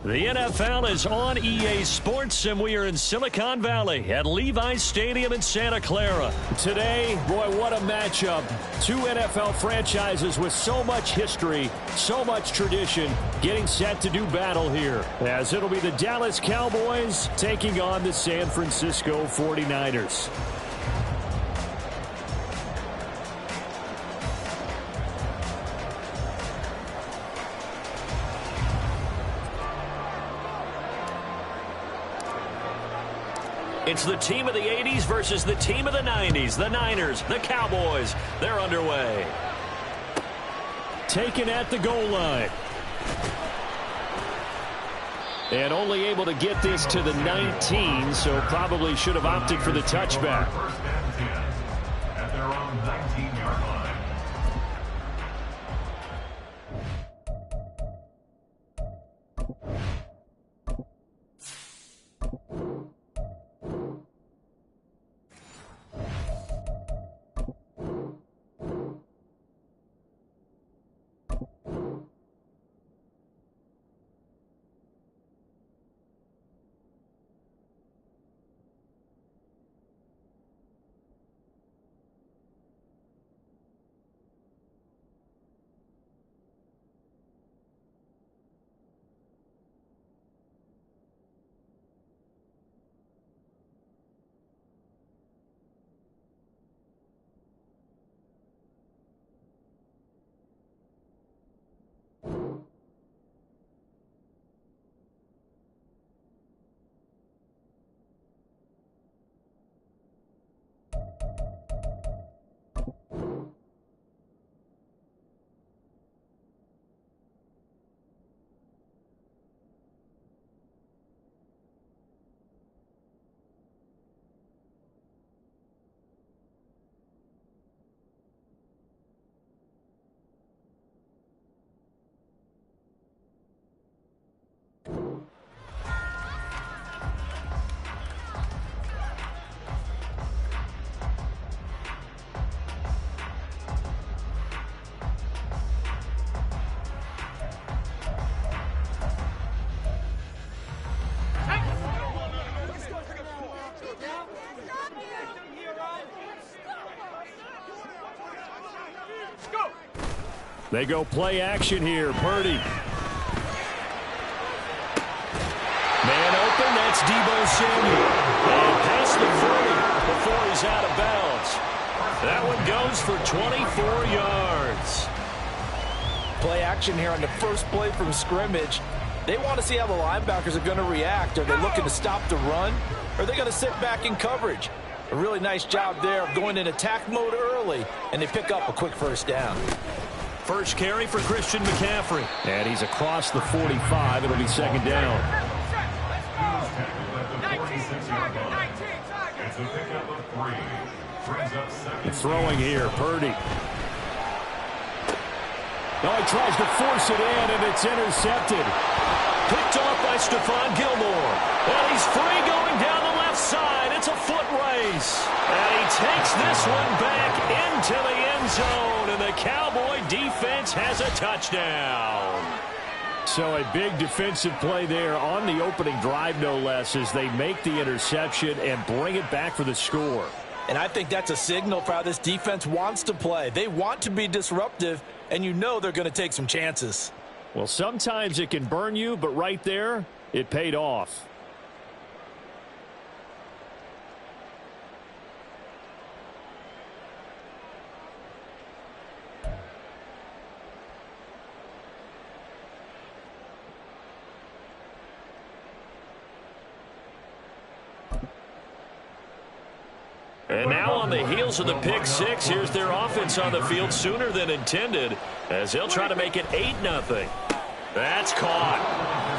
The NFL is on EA Sports, and we are in Silicon Valley at Levi's Stadium in Santa Clara. Today, boy, what a matchup. Two NFL franchises with so much history, so much tradition, getting set to do battle here, as it'll be the Dallas Cowboys taking on the San Francisco 49ers. It's the team of the 80s versus the team of the 90s. The Niners, the Cowboys, they're underway. Taken at the goal line. And only able to get this to the 19, so probably should have opted for the touchback. First and 10 at their own 19-yard line. They go play action here. Purdy. Man open. That's Deebo Samuel. And past the 40 before he's out of bounds. That one goes for 24 yards. Play action here on the first play from scrimmage. They want to see how the linebackers are going to react. Are they looking to stop the run? Or are they going to sit back in coverage? A really nice job there of going in attack mode early, and they pick up a quick first down. First carry for Christian McCaffrey. And he's across the 45. It'll be second down. Throwing here, Purdy. Oh, he tries to force it in, and it's intercepted. Picked off by Stephon Gilmore. And he's free going down the left side. It's a foot race. And he takes this one back into the end zone. And the Cowboy defense has a touchdown. So a big defensive play there on the opening drive, no less, as they make the interception and bring it back for the score. And I think that's a signal for how this defense wants to play. They want to be disruptive, and you know they're going to take some chances. Well, sometimes it can burn you, but right there, it paid off. And now on the heels of the pick six, here's their offense on the field sooner than intended as they'll try to make it 8-0. That's caught.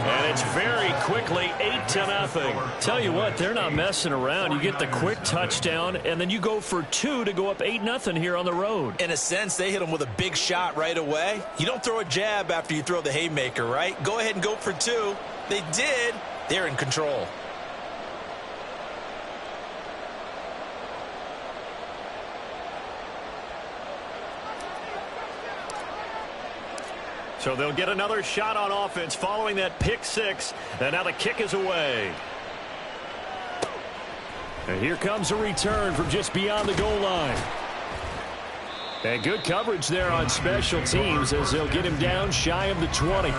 And it's very quickly 8-0. Tell you what, they're not messing around. You get the quick touchdown, and then you go for two to go up 8-0 here on the road. In a sense, they hit them with a big shot right away. You don't throw a jab after you throw the haymaker, right? Go ahead and go for two. They did. They're in control. So they'll get another shot on offense following that pick six. And now the kick is away. And here comes a return from just beyond the goal line. And good coverage there on special teams as they'll get him down shy of the 20.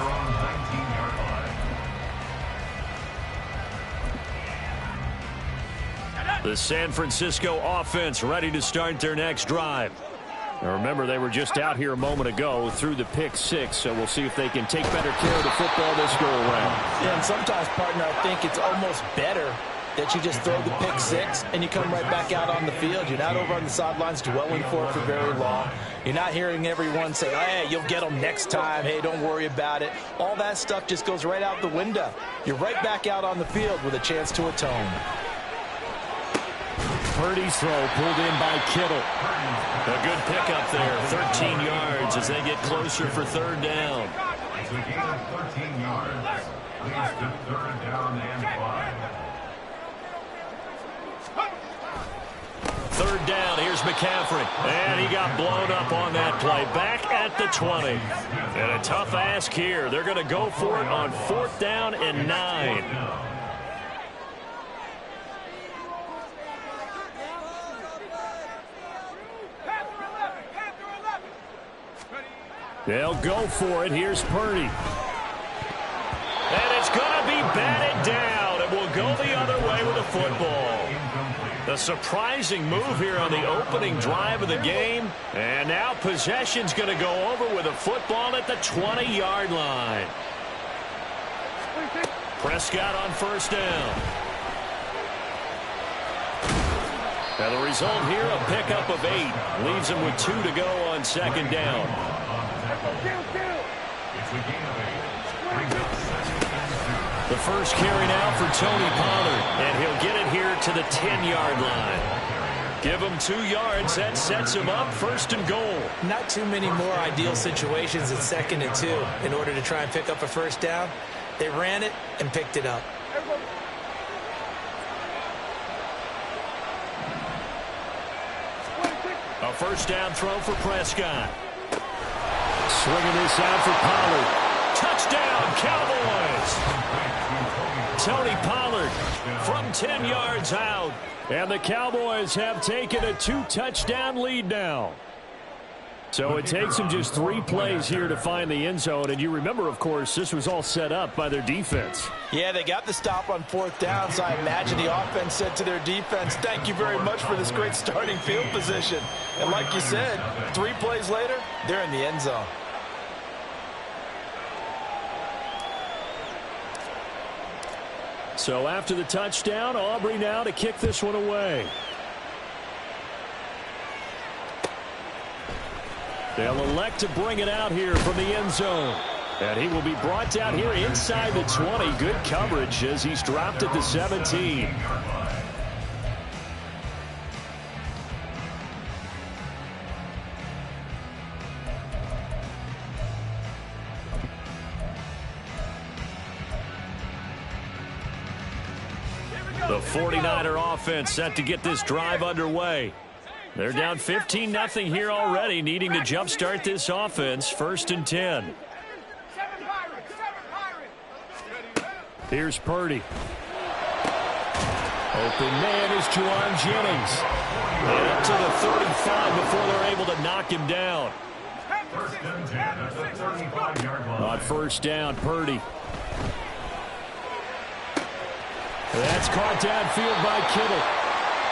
The San Francisco offense ready to start their next drive. Now remember, they were just out here a moment ago through the pick six, so we'll see if they can take better care of the football this go around. Yeah, and sometimes, partner, I think it's almost better that you just throw the pick six and you come right back out on the field. You're not over on the sidelines dwelling for it for very long. You're not hearing everyone say, hey, you'll get them next time. Hey, don't worry about it. All that stuff just goes right out the window. You're right back out on the field with a chance to atone. Purdy's throw pulled in by Kittle. A good pickup there, 13 yards as they get closer for third down. It's a gain of 13 yards. Leads to third down and 5. Third down, here's McCaffrey. And he got blown up on that play. Back at the 20. And a tough ask here. They're going to go for it on 4th down and 9. They'll go for it. Here's Purdy. And it's going to be batted down. It will go the other way with the football. A surprising move here on the opening drive of the game. And now possession's going to go over with a football at the 20-yard line. Prescott on first down. And the result here, a pickup of 8. Leaves him with 2 to go on second down. The first carry now for Tony Pollard, and he'll get it here to the 10-yard line. Give him 2 yards. That sets him up 1st and goal. Not too many more ideal situations at 2nd and 2 in order to try and pick up a first down. They ran it and picked it up. A first down throw for Prescott. Swinging this out for Pollard. Touchdown, Cowboys! Tony Pollard from 10 yards out. And the Cowboys have taken a 2-touchdown lead now. So it takes them just 3 plays here to find the end zone. And you remember, of course, this was all set up by their defense. Yeah, they got the stop on 4th down, so I imagine the offense said to their defense, thank you very much for this great starting field position. And like you said, 3 plays later, they're in the end zone. So after the touchdown, Aubrey now to kick this one away. They'll elect to bring it out here from the end zone. And he will be brought down here inside the 20. Good coverage as he's dropped at the 17. The 49er offense set to get this drive underway. They're down 15-0 here already, needing to jumpstart this offense. 1st and 10. Here's Purdy. Open man is Juwan Jennings. And up to the 35 before they're able to knock him down. 1st and 10 at the 35-yard line. On first down, Purdy. That's caught downfield by Kittle.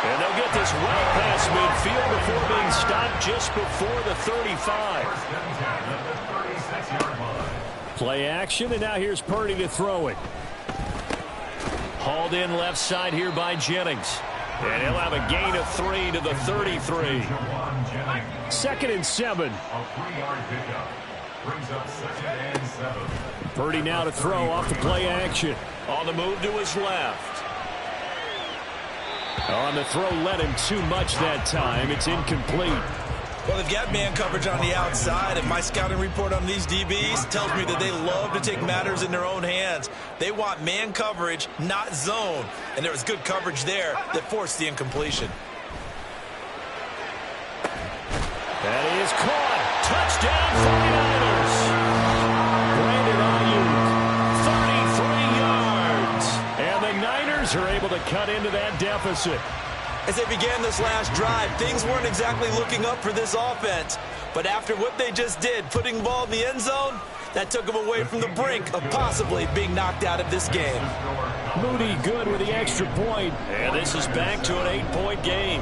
And they'll get this well past midfield before being stopped just before the 35. 1st and 10 at the 36-yard line. Play action, and now here's Purdy to throw it. Hauled in left side here by Jennings. And he'll have a gain of 3 to the 33. 2nd and 7. A 3-yard pickup. Brings up 2nd and 7. Purdy now to throw off the play action. On the move to his left. On the throw, led him too much that time. It's incomplete. Well, they've got man coverage on the outside, and my scouting report on these DBs tells me that they love to take matters in their own hands. They want man coverage, not zone. And there was good coverage there that forced the incompletion. That is caught. Touchdown 49ers. cut into that deficit. As they began this last drive, things weren't exactly looking up for this offense. But after what they just did, putting the ball in the end zone, that took them away from the brink of possibly being knocked out of this game. Moody good with the extra point. And this is back to an 8-point game.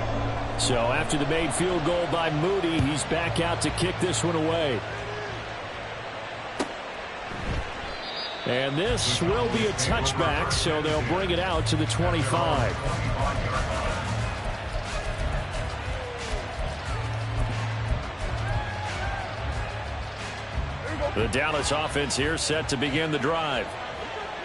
So after the made field goal by Moody, he's back out to kick this one away. And this will be a touchback, so they'll bring it out to the 25. The Dallas offense here set to begin the drive.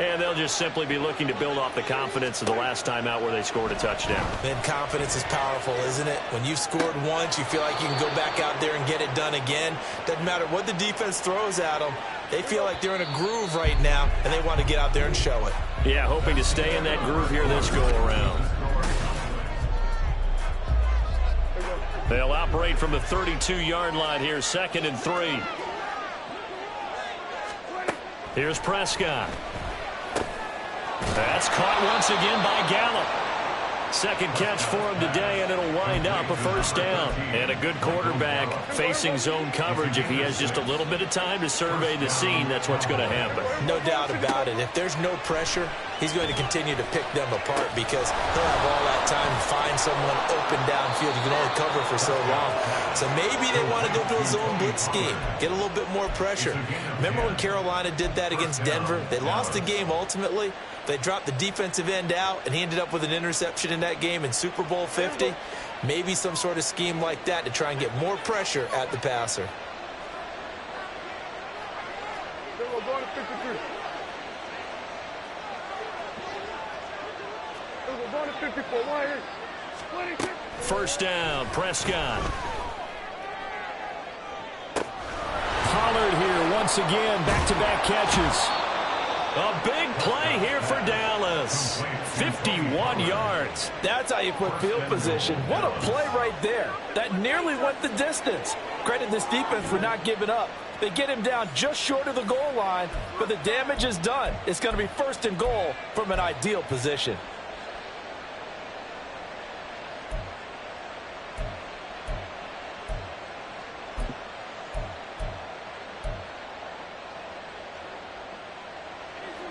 And they'll just simply be looking to build off the confidence of the last time out where they scored a touchdown. And confidence is powerful, isn't it? When you've scored once, you feel like you can go back out there and get it done again. Doesn't matter what the defense throws at them. They feel like they're in a groove right now, and they want to get out there and show it. Yeah, hoping to stay in that groove here this go-around. They'll operate from the 32-yard line here, 2nd and 3. Here's Prescott. That's caught once again by Gallup. Second catch for him today, and it'll wind up a first down. And a good quarterback facing zone coverage. If he has just a little bit of time to survey the scene, that's what's going to happen. No doubt about it. If there's no pressure, he's going to continue to pick them apart because he'll have all that time to find someone open downfield. You can only cover for so long. So maybe they want to go to a zone blitz scheme, get a little bit more pressure. Remember when Carolina did that against Denver? They lost the game ultimately. They dropped the defensive end out, and he ended up with an interception in that game in Super Bowl 50. Maybe some sort of scheme like that to try and get more pressure at the passer. First down, Prescott. Pollard here once again, back-to-back catches. A big play here for Dallas. 51 yards. That's how you put field position. What a play right there. That nearly went the distance. Credit this defense for not giving up. They get him down just short of the goal line, but the damage is done. It's going to be 1st and goal from an ideal position.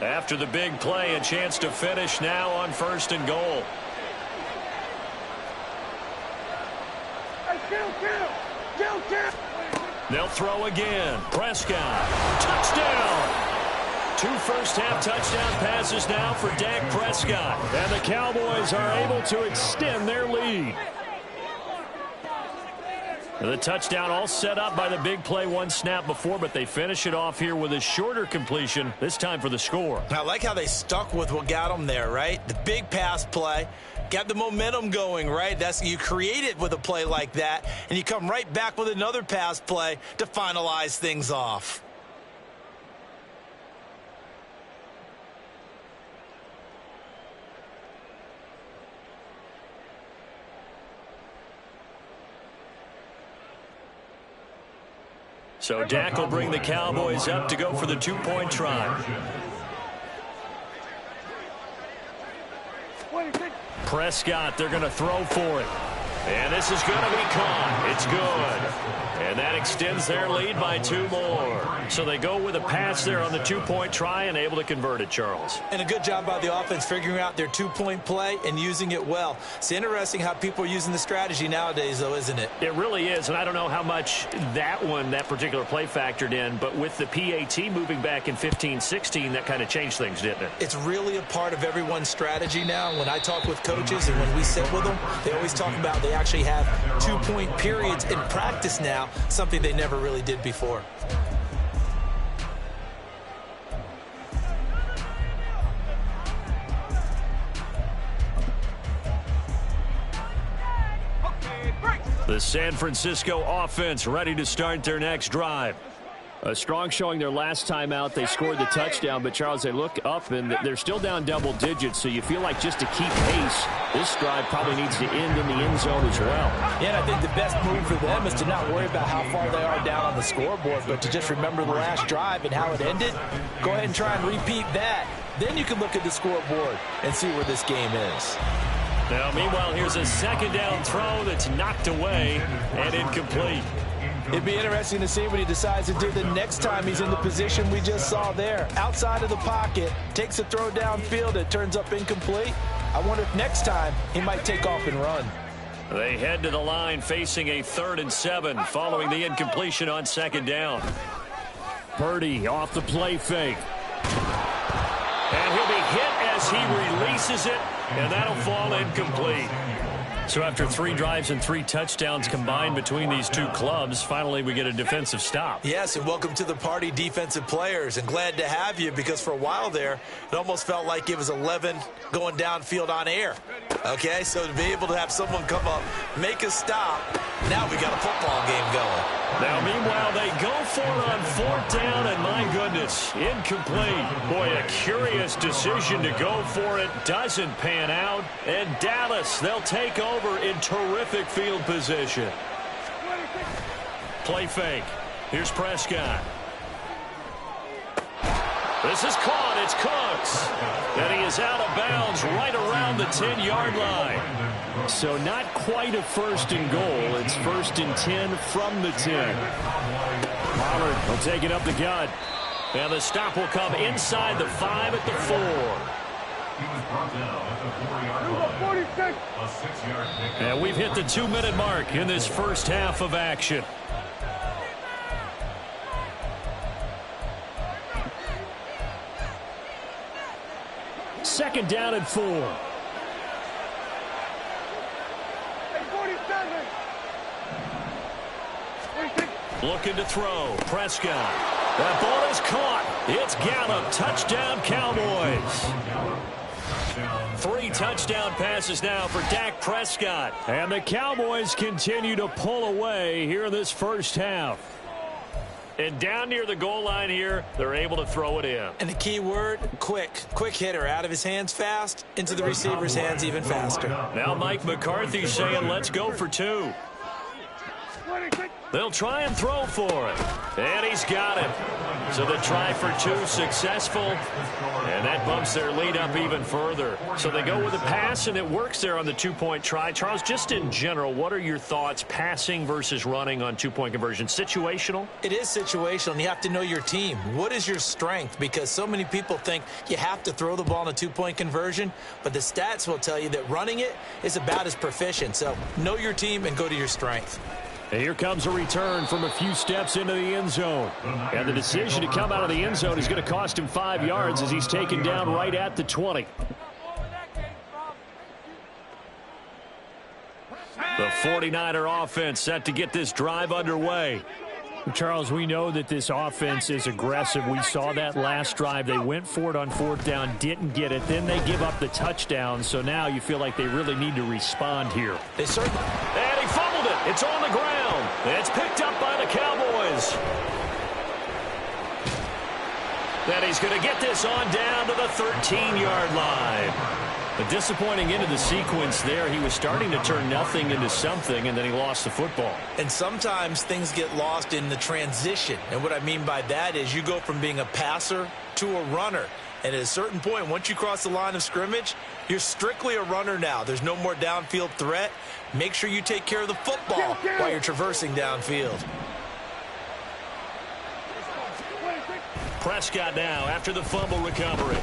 After the big play, a chance to finish now on 1st and goal. They'll throw again. Prescott. Touchdown. 2 first-half touchdown passes now for Dak Prescott. And the Cowboys are able to extend their lead. The touchdown all set up by the big play one snap before, but they finish it off here with a shorter completion, this time for the score. I like how they stuck with what got them there, right? The big pass play, got the momentum going, right? You create it with a play like that, and you come right back with another pass play to finalize things off. So Dak will bring the Cowboys up to go for the 2-point try. Prescott, they're going to throw for it. And this is going to be caught. It's good. And that extends their lead by 2 more. So they go with a pass there on the 2-point try and able to convert it, Charles. And a good job by the offense figuring out their 2-point play and using it well. It's interesting how people are using the strategy nowadays, though, isn't it? It really is, and I don't know how much that particular play factored in, but with the PAT moving back in 15-16, that kind of changed things, didn't it? It's really a part of everyone's strategy now. When I talk with coaches and when we sit with them, they always talk about they actually have 2-point periods in practice now, something they never really did before. The San Francisco offense ready to start their next drive. A strong showing their last time out. They scored the touchdown, but, Charles, they look up, and they're still down double digits, so you feel like just to keep pace, this drive probably needs to end in the end zone as well. Yeah, and I think the best move for them is to not worry about how far they are down on the scoreboard, but to just remember the last drive and how it ended. Go ahead and try and repeat that Then you can look at the scoreboard and see where this game is. Now, meanwhile, here's a second down throw that's knocked away and incomplete. It'd be interesting to see what he decides to do the next time he's in the position we just saw there. Outside of the pocket, takes a throw downfield, it turns up incomplete. I wonder if next time he might take off and run. They head to the line facing a 3rd and 7 following the incompletion on second down. Purdy off the play fake. And he'll be hit as he releases it, and that'll fall incomplete. So after 3 drives and 3 touchdowns combined between these two clubs, finally we get a defensive stop. Yes, and welcome to the party, defensive players, and glad to have you, because for a while there, it almost felt like it was 11 going downfield on air. Okay, so to be able to have someone come up, make a stop, now we got a football game going. Now, meanwhile, they go for it on 4th down, and my goodness, incomplete. Boy, a curious decision to go for it. Doesn't pan out. And Dallas, they'll take over in terrific field position. Play fake. Here's Prescott. This is caught. It's Cooks. And he is out of bounds right around the 10-yard line. So not quite a 1st and goal. It's 1st and 10 from the 10. Pollard will take it up the gut. And the stop will come inside the 5 at the 4. He was brought down at the 4-yard line. A 6-yard pickup. And we've hit the 2-minute mark in this first half of action. Second down and 4. Looking to throw. Prescott. That ball is caught. It's Gallup. Touchdown, Cowboys. 3 touchdown passes now for Dak Prescott. And the Cowboys continue to pull away here in this first half. And down near the goal line here, they're able to throw it in. And the key word, quick. Quick hitter. Out of his hands fast, into the receiver's hands even faster. Now Mike McCarthy saying, let's go for 2. They'll try and throw for it. And he's got it. So the try for 2 successful. And that bumps their lead up even further. So they go with a pass, and it works there on the 2-point try. Charles, just in general, what are your thoughts passing versus running on 2-point conversion? Situational? It is situational, and you have to know your team. What is your strength? Because so many people think you have to throw the ball in a 2-point conversion, but the stats will tell you that running it is about as proficient. So know your team and go to your strength. And here comes a return from a few steps into the end zone. And the decision to come out of the end zone is going to cost him 5 yards as he's taken down right at the 20. The 49er offense set to get this drive underway. Charles, we know that this offense is aggressive. We saw that last drive. They went for it on 4th down, didn't get it. Then they give up the touchdown. So now you feel like they really need to respond here. They certainly... And he fumbled it. It's on the ground. It's picked up by the Cowboys. Then he's going to get this on down to the 13-yard line. A disappointing end of the sequence there. He was starting to turn nothing into something, and then he lost the football. And sometimes things get lost in the transition. And what I mean by that is you go from being a passer to a runner. And at a certain point, once you cross the line of scrimmage, you're strictly a runner now. There's no more downfield threat. Make sure you take care of the football while you're traversing downfield. Prescott now after the fumble recovery.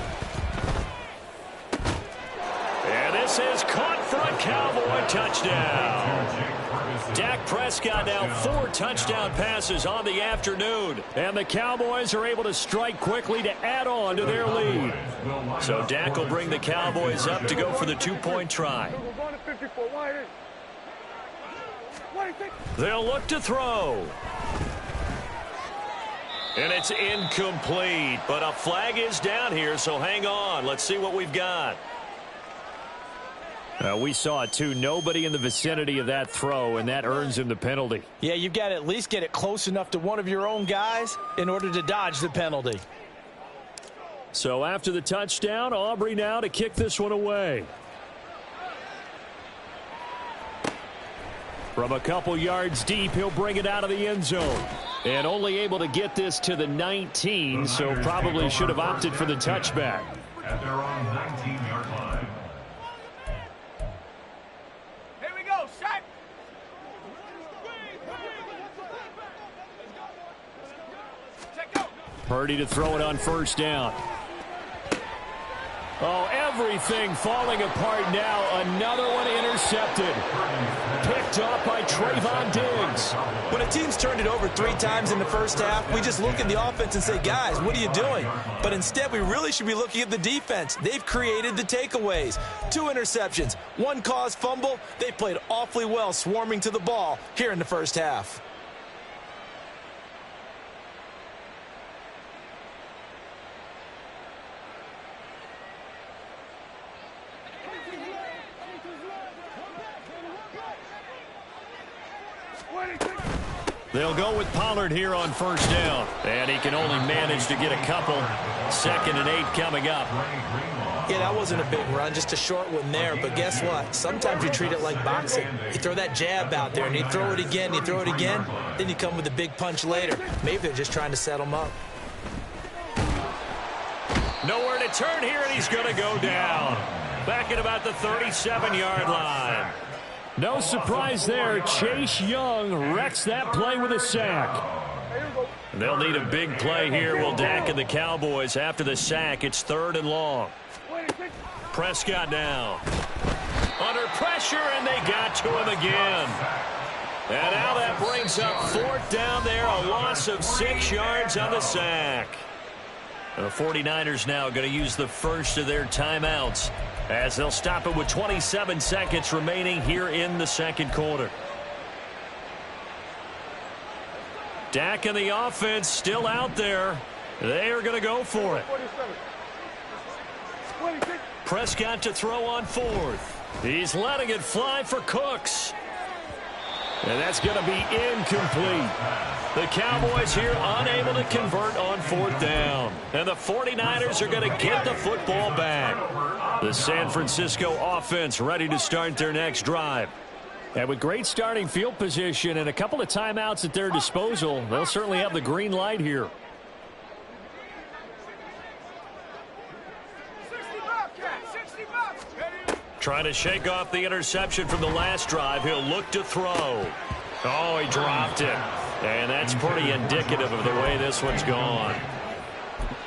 And this is caught for a Cowboy touchdown. Dak Prescott now 4 touchdown passes on the afternoon. And the Cowboys are able to strike quickly to add on to their lead. So Dak will bring the Cowboys up to go for the 2-point try. They'll look to throw. And it's incomplete. But a flag is down here, so hang on. Let's see what we've got. We saw it, too. Nobody in the vicinity of that throw, and that earns him the penalty. Yeah, you've got to at least get it close enough to one of your own guys in order to dodge the penalty. So after the touchdown, Aubrey now to kick this one away. From a couple yards deep, he'll bring it out of the end zone. And only able to get this to the 19, so probably should have opted for the touchback. at their own 19-yard line. Here we go, set. Purdy to throw it on first down. Oh, everything falling apart now. Another one intercepted. Picked off by Trayvon Diggs. When a team's turned it over 3 times in the first half, we just look at the offense and say, guys, what are you doing? But instead, we really should be looking at the defense. They've created the takeaways. 2 interceptions, 1 caused fumble. They played awfully well swarming to the ball here in the first half. They'll go with Pollard here on first down. And he can only manage to get a couple. 2nd and 8 coming up. Yeah, that wasn't a big run, just a short one there. But guess what? Sometimes you treat it like boxing. You throw that jab out there, and you throw it again, you throw it again, then you come with a big punch later. Maybe they're just trying to set them up. Nowhere to turn here, and he's going to go down. Back at about the 37-yard line. No surprise there. Chase Young wrecks that play with a sack. They'll need a big play here. Will Dak and the Cowboys after the sack. It's 3rd and long. Prescott now. Under pressure, and they got to him again. And now that brings up 4th down there. A loss of 6 yards on the sack. The 49ers now going to use the first of their timeouts, as they'll stop it with 27 seconds remaining here in the second quarter. Dak and the offense still out there. They are going to go for it. Prescott to throw on 4th. He's letting it fly for Cooks. And that's going to be incomplete. The Cowboys here unable to convert on 4th down. And the 49ers are going to get the football back. The San Francisco offense ready to start their next drive. And with great starting field position and a couple of timeouts at their disposal, they'll certainly have the green light here. Trying to shake off the interception from the last drive. He'll look to throw. Oh, he dropped it. And that's pretty indicative of the way this one's gone.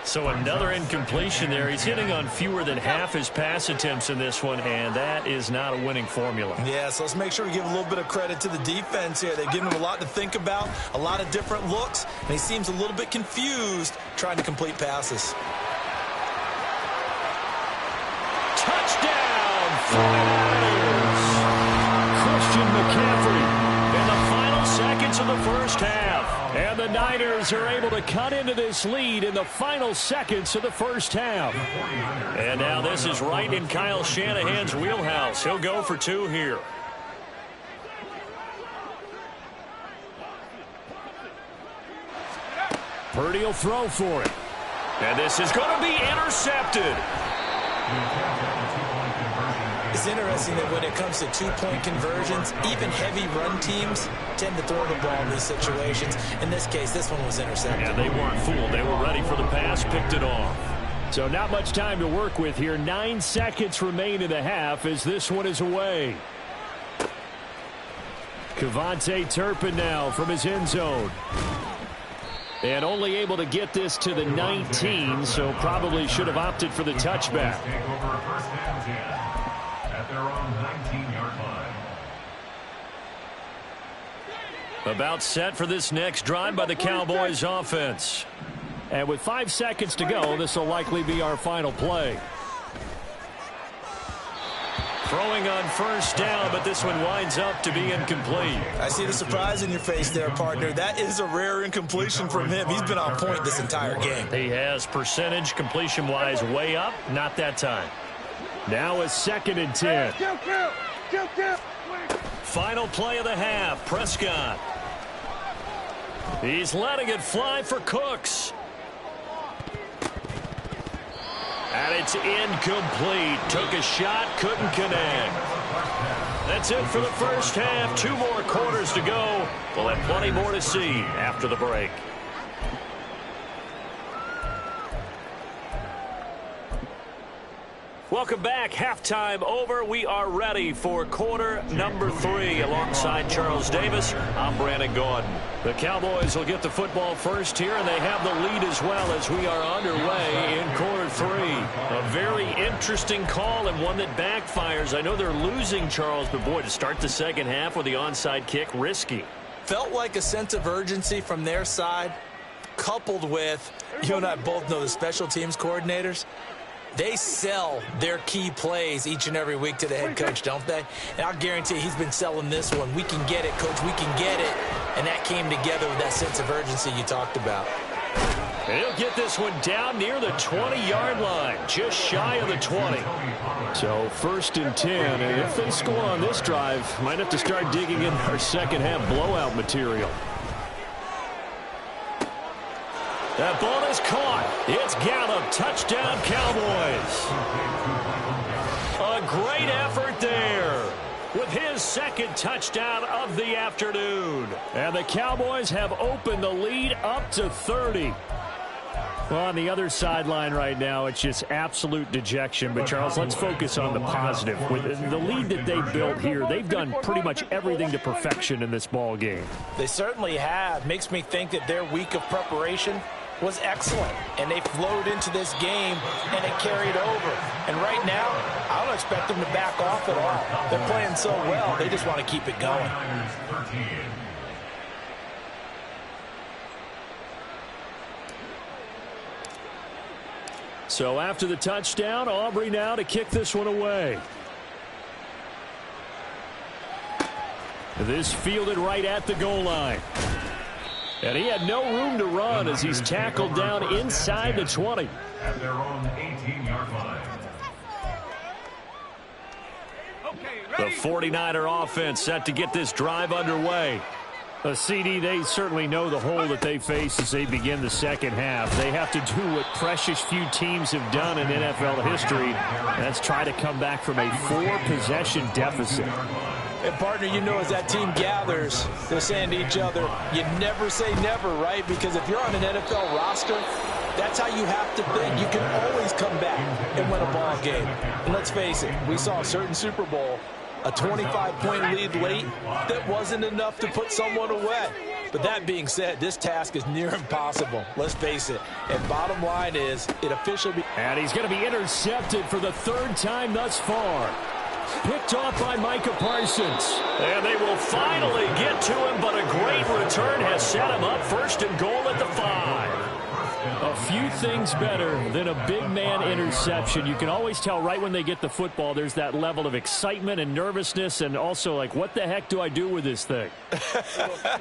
So another incompletion there. He's hitting on fewer than half his pass attempts in this one, and that is not a winning formula. Yeah, so let's make sure we give a little bit of credit to the defense here. They've given him a lot to think about, a lot of different looks, and he seems a little bit confused trying to complete passes. Touchdown, 49ers. Christian McCaffrey in the final seconds of the first half. And the Niners are able to cut into this lead in the final seconds of the first half. And now this is right in Kyle Shanahan's wheelhouse. He'll go for 2 here. Purdy will throw for it. And this is going to be intercepted. It's interesting that when it comes to 2-point conversions, even heavy run teams tend to throw the ball in these situations. In this case, this one was intercepted. Yeah, they weren't fooled. They were ready for the pass, picked it off. So not much time to work with here. 9 seconds remain in the half as this one is away. Kevontae Turpin now from his end zone. And only able to get this to the 19, so probably should have opted for the touchback. About set for this next drive by the Cowboys offense. And with 5 seconds to go, this will likely be our final play. Throwing on first down, but this one winds up to be incomplete. I see the surprise in your face there, partner. That is a rare incompletion from him. He's been on point this entire game. He has percentage completion-wise way up. Not that time. Now a 2nd and 10. Final play of the half. Prescott. He's letting it fly for Cooks. And it's incomplete. Took a shot, couldn't connect. That's it for the first half. 2 more quarters to go. We'll have plenty more to see after the break. Welcome back. Halftime over. We are ready for quarter number 3. Alongside Charles Davis, I'm Brandon Gordon. The Cowboys will get the football first here, and they have the lead as well as we are underway in quarter 3. A very interesting call and one that backfires. I know they're losing, Charles, but boy, to start the second half with the onside kick, risky. Felt like a sense of urgency from their side, coupled with, you and I both know the special teams coordinators. They sell their key plays each and every week to the head coach, don't they? And I'll guarantee he's been selling this one. We can get it, coach. We can get it. And that came together with that sense of urgency you talked about. And he'll get this one down near the 20-yard line, just shy of the 20. So 1st and 10, and if they score on this drive, might have to start digging in our second half blowout material. That ball is caught. It's Gallup. Touchdown, Cowboys. A great effort there with his second touchdown of the afternoon. And the Cowboys have opened the lead up to 30. Well, on the other sideline right now, it's just absolute dejection. But, Charles, let's focus on the positive. With the lead that they built here, they've done pretty much everything to perfection in this ball game. They certainly have. Makes me think that their week of preparation was excellent, and they flowed into this game, and it carried over. And right now, I don't expect them to back off at all. They're playing so well, they just want to keep it going. So after the touchdown, Aubrey now to kick this one away. This fielded right at the goal line. And he had no room to run as he's tackled down inside the 20. At their own 18-yard line. The 49er offense set to get this drive underway. CD, they certainly know the hole that they face as they begin the second half. They have to do what precious few teams have done in NFL history. That's try to come back from a 4-possession deficit. And, partner, you know as that team gathers, they're saying to each other, you never say never, right? Because if you're on an NFL roster, that's how you have to think. You can always come back and win a ball game. And let's face it, we saw a certain Super Bowl, a 25-point lead late that wasn't enough to put someone away. But that being said, this task is near impossible. Let's face it. And bottom line is, it officially... And he's going to be intercepted for the 3rd time thus far. Picked off by Micah Parsons. And they will finally get to him, but a great return has set him up 1st and goal at the 5. A few things better than a big man interception. You can always tell right when they get the football, there's that level of excitement and nervousness, and also like, what the heck do I do with this thing?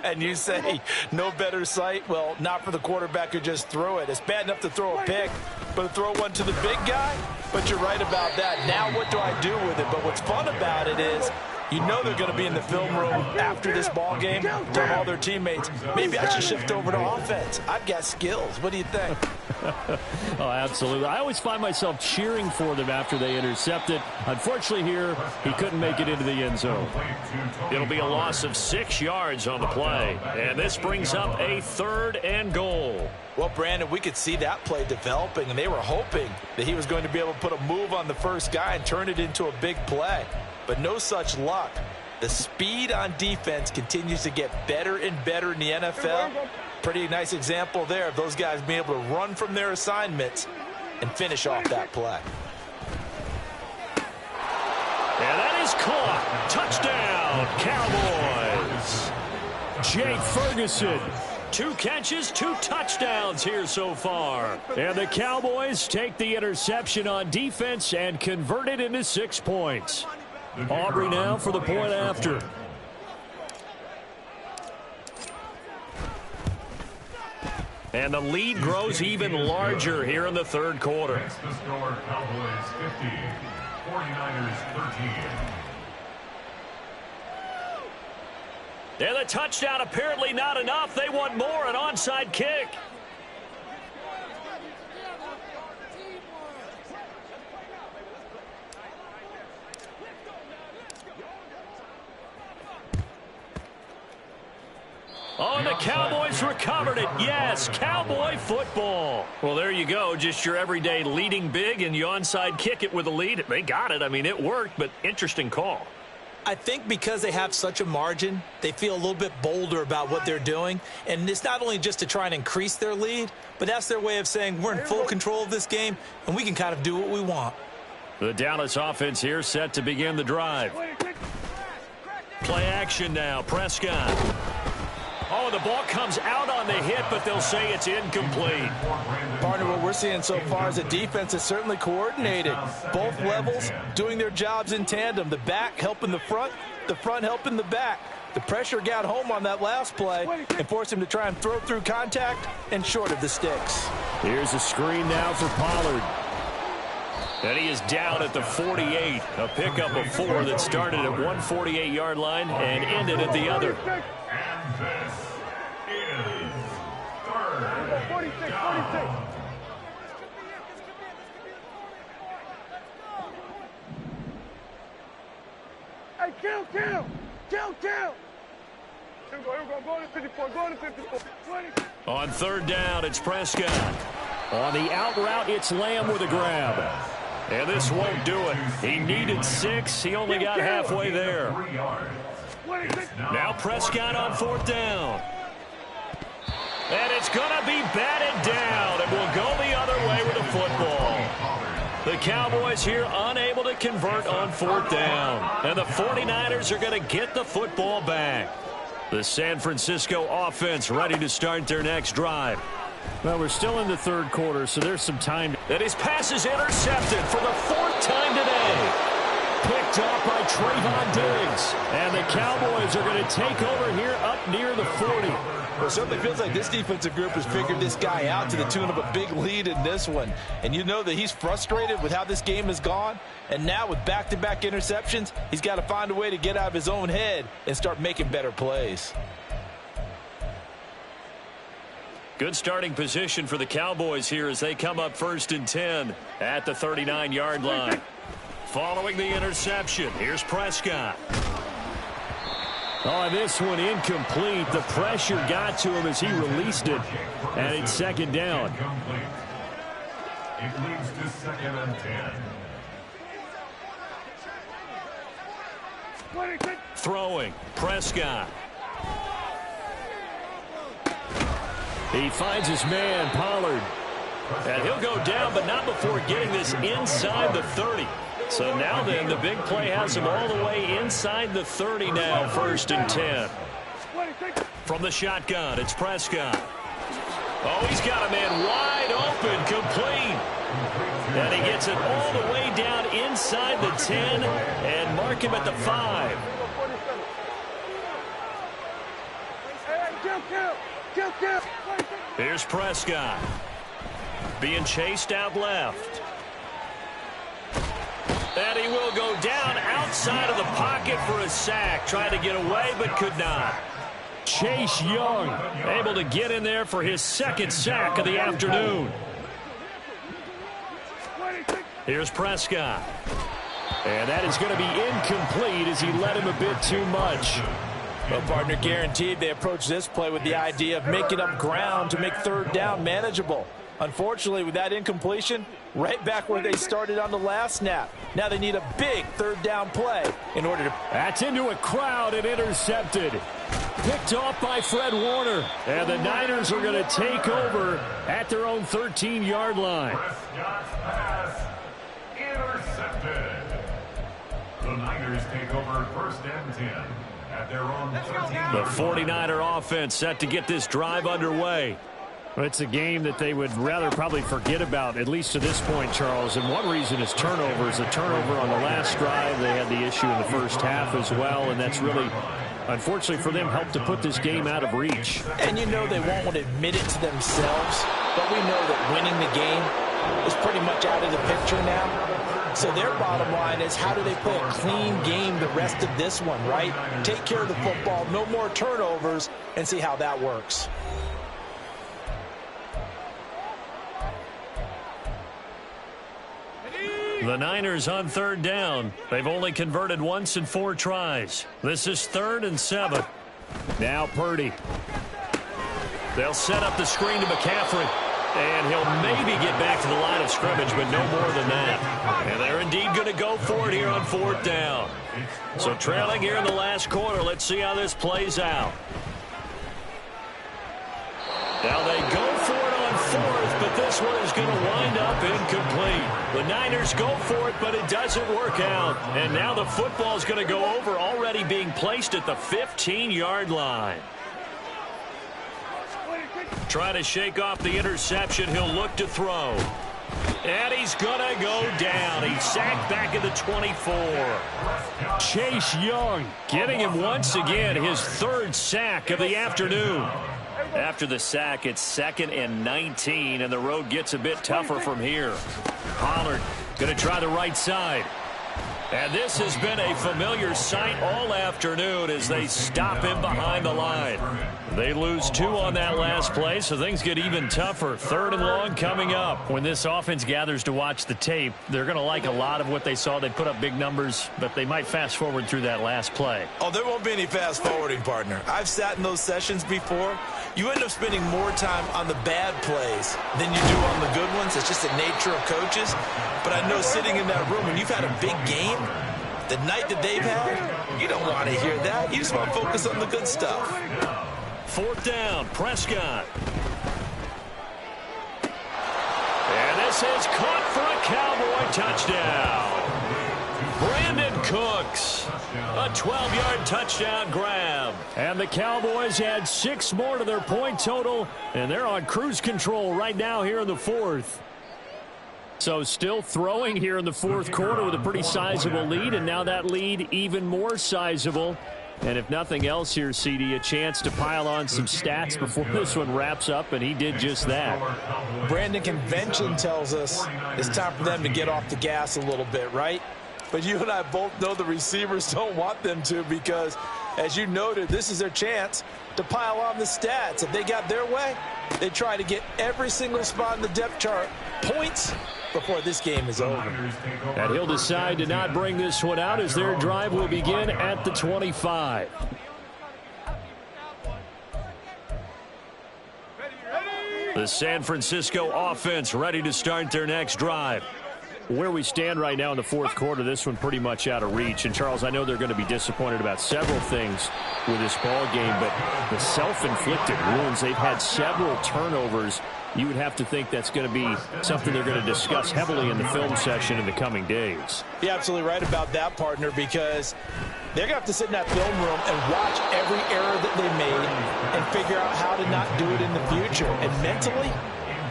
And you say, no better sight? Well, not for the quarterback who just threw it. It's bad enough to throw a pick, but to throw one to the big guy? But you're right about that. Now what do I do with it? But what's fun about it is, you know they're going to be in the film room after this ball game, telling all their teammates, maybe I should shift over to offense. I've got skills. What do you think? Oh, absolutely. I always find myself cheering for them after they intercept it. Unfortunately here, he couldn't make it into the end zone. It'll be a loss of 6 yards on the play. And this brings up a 3rd and goal. Well, Brandon, we could see that play developing, and they were hoping that he was going to be able to put a move on the first guy and turn it into a big play. But no such luck. The speed on defense continues to get better and better in the NFL. Pretty nice example there of those guys being able to run from their assignments and finish off that play. And that is caught. Touchdown, Cowboys. Jake Ferguson. 2 catches, 2 touchdowns here so far. And the Cowboys take the interception on defense and convert it into 6 points. Aubrey now for the point after. And the lead grows even larger here in the 3rd quarter. Next the score, Cowboys 50, 49ers 13. And the touchdown apparently not enough. They want more, an onside kick. Oh, and the Cowboys recovered it. Yes, Cowboy football. Well, there you go. Just your everyday leading big, and you onside kick it with a lead. They got it. I mean, it worked, but interesting call. I think because they have such a margin, they feel a little bit bolder about what they're doing. And it's not only just to try and increase their lead, but that's their way of saying we're in full control of this game, and we can kind of do what we want. The Dallas offense here set to begin the drive. Play action now. Prescott. Oh, the ball comes out on the hit, but they'll say it's incomplete. Partner, what we're seeing so far is a defense that's certainly coordinated. Both levels doing their jobs in tandem. The back helping the front helping the back. The pressure got home on that last play and forced him to try and throw through contact and short of the sticks. Here's a screen now for Pollard. And he is down at the 48. A pickup of 4 that started at 148-yard line and ended at the other. And this is third 46. down. Hey, kill. Here we go. Go to 54. Go to 54. 20. On third down, it's Prescott. On the out route, it's Lamb with a grab. And this won't do it. He needed 6. He only got halfway there. 3 yards. Now Prescott on fourth down. And it's going to be batted down. And will go the other way with the football. The Cowboys here unable to convert on fourth down. And the 49ers are going to get the football back. The San Francisco offense ready to start their next drive. Well, we're still in the third quarter, so there's some time. And his pass is intercepted for the 4th time today. Picked off by Trayvon Diggs. And the Cowboys are going to take over here up near the 40. Well, it certainly feels like this defensive group has figured this guy out to the tune of a big lead in this one. And you know that he's frustrated with how this game has gone. And now with back-to-back interceptions, he's got to find a way to get out of his own head and start making better plays. Good starting position for the Cowboys here as they come up 1st and 10 at the 39-yard line. Following the interception, here's Prescott. Oh, this one incomplete. The pressure got to him as he released it. And it's 2nd down. It leads to 2nd and 10. Throwing, Prescott. He finds his man, Pollard. And he'll go down, but not before getting this inside the 30. So now then, the big play has him all the way inside the 30 now, 1st and 10. From the shotgun, it's Prescott. Oh, he's got a man wide open, complete. And he gets it all the way down inside the 10 and mark him at the 5. Here's Prescott. Being chased out left. And he will go down outside of the pocket for a sack. Tried to get away, but could not. Chase Young able to get in there for his 2nd sack of the afternoon. Here's Prescott. And that is going to be incomplete as he led him a bit too much. Well, partner, guaranteed they approach this play with the idea of making up ground to make 3rd down manageable. Unfortunately, with that incompletion, right back where they started on the last snap. Now they need a big 3rd down play in order to... That's into a crowd and intercepted. Picked off by Fred Warner. And the Niners are going to take over at their own 13-yard line. Prescott's pass intercepted. The Niners take over 1st and 10 at their own 13. The 49er offense set to get this drive underway. Well, it's a game that they would rather probably forget about, at least to this point, Charles. And one reason is turnovers. A turnover on the last drive. They had the issue in the first half as well, and that's really, unfortunately for them, helped to put this game out of reach. And you know they won't admit it to themselves, but we know that winning the game is pretty much out of the picture now. So their bottom line is, how do they play a clean game the rest of this one, right? Take care of the football, no more turnovers, and see how that works. The Niners on 3rd down. They've only converted once in 4 tries. This is 3rd and 7. Now Purdy. They'll set up the screen to McCaffrey. And he'll maybe get back to the line of scrimmage, but no more than that. And they're indeed going to go for it here on 4th down. So trailing here in the last quarter. Let's see how this plays out. Now they go for it on 4th, but this one is going to wind up incomplete. The Niners go for it, but it doesn't work out. And now the football is going to go over, already being placed at the 15-yard line. Try to shake off the interception. He'll look to throw. And he's going to go down. He's sacked back at the 24. Chase Young getting him once again, his 3rd sack of the afternoon. After the sack, it's 2nd and 19, and the road gets a bit tougher from here. Pollard going to try the right side. And this has been a familiar sight all afternoon as they stop him behind the line. They lose 2 on that last play, so things get even tougher. 3rd and long coming up. When this offense gathers to watch the tape, they're going to like a lot of what they saw. They put up big numbers, but they might fast forward through that last play. Oh, there won't be any fast forwarding, partner. I've sat in those sessions before. You end up spending more time on the bad plays than you do on the good ones. It's just the nature of coaches. But I know sitting in that room, when you've had a big game, the night that they've had, you don't want to hear that. You just want to focus on the good stuff. 4th down, Prescott. And this is caught for a Cowboy touchdown. Brandon Cooks, a 12-yard touchdown grab. And the Cowboys add 6 more to their point total, and they're on cruise control right now here in the 4th. So still throwing here in the 4th quarter with a pretty sizable lead, and now that lead even more sizable. And if nothing else here, CD, a chance to pile on some stats before this one wraps up, and he did just that. Brandon, convention tells us it's time for them to get off the gas a little bit, right? But you and I both know the receivers don't want them to, because, as you noted, this is their chance to pile on the stats. If they got their way, they try to get every single spot in the depth chart points before this game is over. And he'll decide to not bring this one out as their drive will begin at the 25. The San Francisco offense ready to start their next drive. Where we stand right now in the 4th quarter, this one pretty much out of reach. And, Charles, I know they're going to be disappointed about several things with this ball game, but the self-inflicted wounds, they've had several turnovers. You would have to think that's going to be something they're going to discuss heavily in the film session in the coming days. You're absolutely right about that, partner, because they're going to have to sit in that film room and watch every error that they made and figure out how to not do it in the future. And mentally,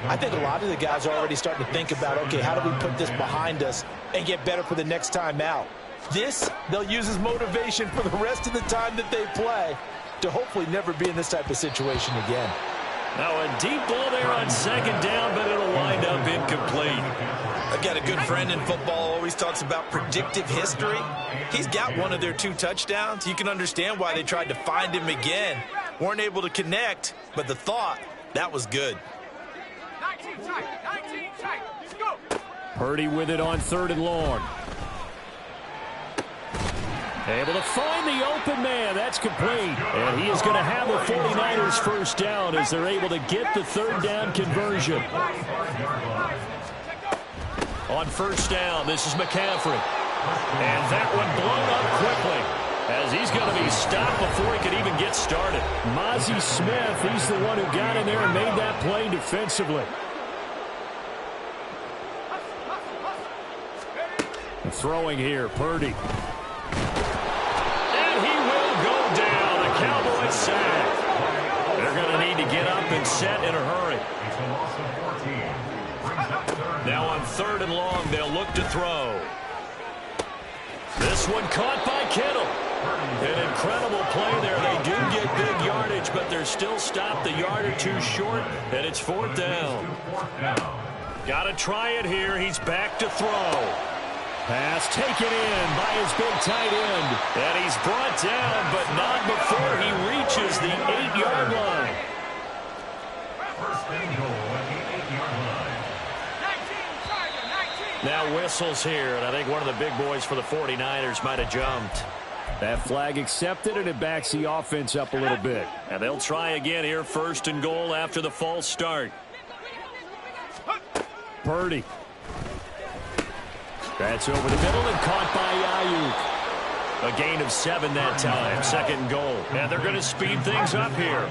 I think a lot of the guys are already starting to think about, okay, how do we put this behind us and get better for the next time out? This, they'll use as motivation for the rest of the time that they play to hopefully never be in this type of situation again. Now a deep ball there on 2nd down, but it'll wind up incomplete. I've got a good friend in football, always talks about predictive history. He's got one of their 2 touchdowns. You can understand why they tried to find him again. Weren't able to connect, but the thought, that was good. 19 tight, let's go. Purdy with it on 3rd and long. Able to find the open man. That's complete. And he is going to have a 49ers first down as they're able to get the 3rd down conversion. On 1st down, this is McCaffrey. And that one blown up quickly as he's going to be stopped before he could even get started. Mozzie Smith, he's the one who got in there and made that play defensively. Throwing here, Purdy. And he will go down. A Cowboys sack. They're going to need to get up and set in a hurry. Now on 3rd and long, they'll look to throw. This one caught by Kittle. An incredible play there. They do get big yardage, but they're still stopped a yard or 2 short, and it's 4th down. Got to try it here. He's back to throw. Pass taken in by his big tight end. And he's brought down, but not before he reaches the 8-yard line. First and goal at the 8-yard line. Now whistles here, and I think one of the big boys for the 49ers might have jumped. That flag accepted, and it backs the offense up a little bit. And they'll try again here, 1st and goal after the false start. Purdy. That's over the middle and caught by Ayuk. A gain of 7 that time. 2nd and goal. And they're going to speed things up here.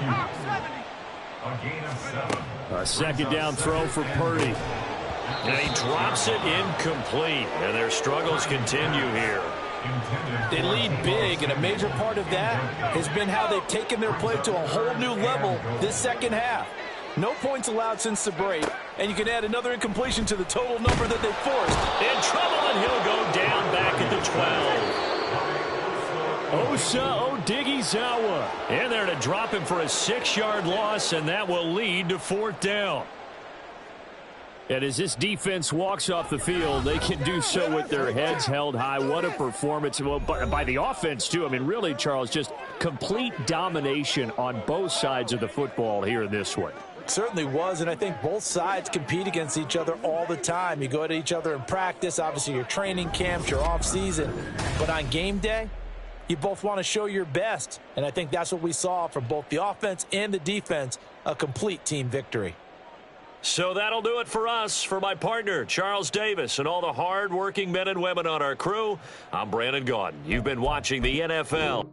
A gain of 7. A 2nd down throw for Purdy. And he drops it incomplete. And their struggles continue here. They lead big, and a major part of that has been how they've taken their play to a whole new level this second half. No points allowed since the break, and you can add another incompletion to the total number that they forced. In trouble, and he'll go down back at the 12. Osa Odighizuwa In there to drop him for a 6-yard loss, and that will lead to 4th down. And as this defense walks off the field, they can do so with their heads held high. What a performance by the offense, too. I mean, really, Charles, just complete domination on both sides of the football here in this one. Certainly was, and I think both sides compete against each other all the time. You go at each other in practice, obviously your training camps, your off-season. But on game day, you both want to show your best. And I think that's what we saw from both the offense and the defense, a complete team victory. So that'll do it for us. For my partner, Charles Davis, and all the hard-working men and women on our crew, I'm Brandon Gaudin. You've been watching the NFL.